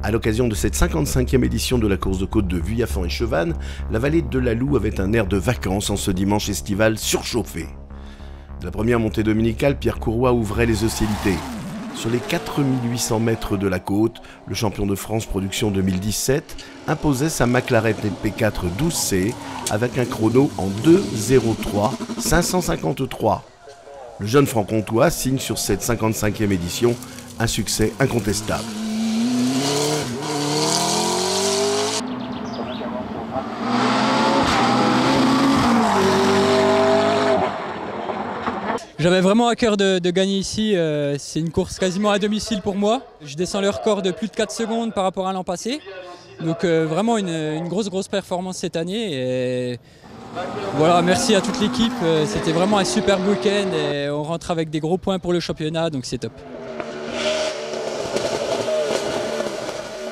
À l'occasion de cette 55e édition de la course de côte de Vuillafan et Chevannes, la vallée de la Loue avait un air de vacances en ce dimanche estival surchauffé. De la première montée dominicale, Pierre Courroy ouvrait les hostilités. Sur les 4800 mètres de la côte, le champion de France production 2017 imposait sa McLaren LP4 12C avec un chrono en 2:03 553. Le jeune franc-comtois signe sur cette 55e édition un succès incontestable. J'avais vraiment à cœur de gagner ici, c'est une course quasiment à domicile pour moi. Je descends le record de plus de 4 secondes par rapport à l'an passé. Donc vraiment une grosse performance cette année. Et voilà, merci à toute l'équipe, c'était vraiment un super week-end et on rentre avec des gros points pour le championnat, donc c'est top.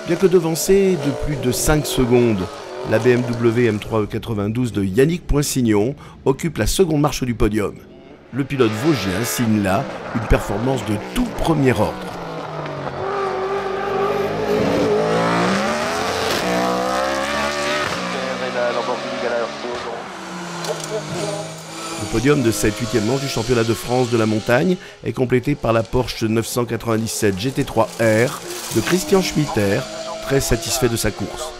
Bien que devancée de plus de 5 secondes, la BMW M3 E92 de Yannick Poinsignon occupe la seconde marche du podium. Le pilote vosgien signe là une performance de tout premier ordre. Le podium de cette 8e manche du championnat de France de la montagne est complété par la Porsche 997 GT3R de Christian Schmitter, très satisfait de sa course.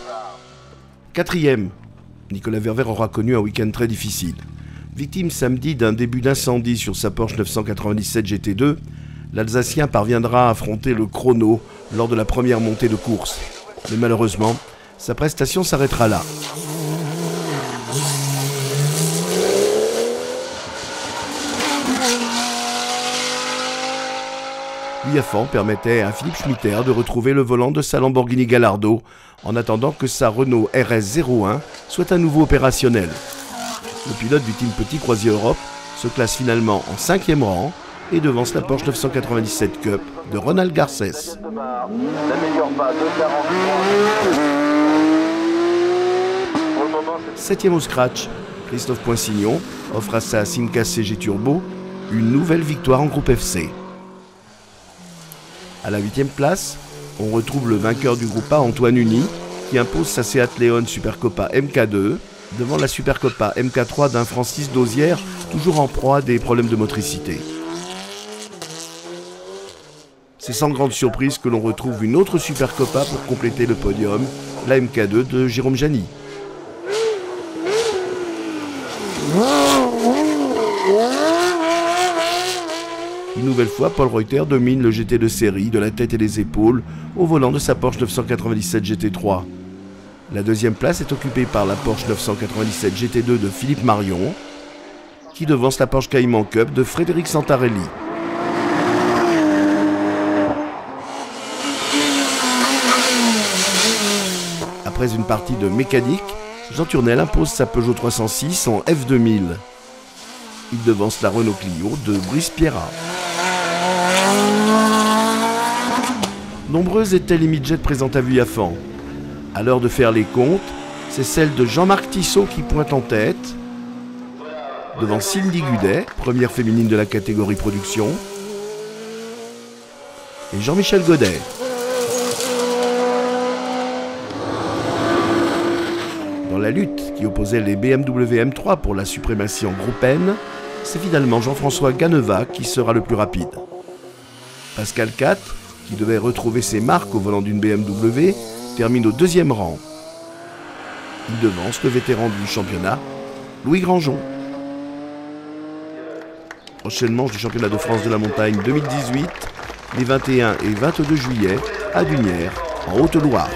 4e, Nicolas Verver aura connu un week-end très difficile. Victime samedi d'un début d'incendie sur sa Porsche 997 GT2, l'Alsacien parviendra à affronter le chrono lors de la première montée de course. Mais malheureusement, sa prestation s'arrêtera là. Vuillafan permettait à Philippe Schmitter de retrouver le volant de sa Lamborghini Gallardo en attendant que sa Renault RS01 soit à nouveau opérationnelle. Le pilote du team Petit Croisier Europe se classe finalement en 5e rang et devance la Porsche 997 Cup de Ronald Garcés. 7e au scratch, Christophe Poinsignon offre à sa Simca CG Turbo une nouvelle victoire en groupe FC. À la 8e place, on retrouve le vainqueur du groupe A, Antoine Uni, qui impose sa Seat Leon Supercopa MK2 devant la Supercopa MK3 d'un Francis Dauzière, toujours en proie à des problèmes de motricité. C'est sans grande surprise que l'on retrouve une autre Supercopa pour compléter le podium, la MK2 de Jérôme Jany. Une nouvelle fois, Paul Reuter domine le GT de série de la tête et des épaules au volant de sa Porsche 997 GT3. La 2e place est occupée par la Porsche 997 GT2 de Philippe Marion, qui devance la Porsche Cayman Cup de Frédéric Santarelli. Après une partie de mécanique, Jean Turnel impose sa Peugeot 306 en F2000. Il devance la Renault Clio de Brice Pierrat. Nombreuses étaient les midgets présentes à Vuillafan. À l'heure de faire les comptes, c'est celle de Jean-Marc Tissot qui pointe en tête, devant Cindy Gudet, première féminine de la catégorie production, et Jean-Michel Godet. Dans la lutte qui opposait les BMW M3 pour la suprématie en groupe N, c'est finalement Jean-François Ganeva qui sera le plus rapide. Pascal Cat, qui devait retrouver ses marques au volant d'une BMW, termine au 2e rang. Il devance le vétéran du championnat, Louis Grandjean. Prochaine manche du championnat de France de la montagne 2018, les 21 et 22 juillet à Dunières, en Haute-Loire.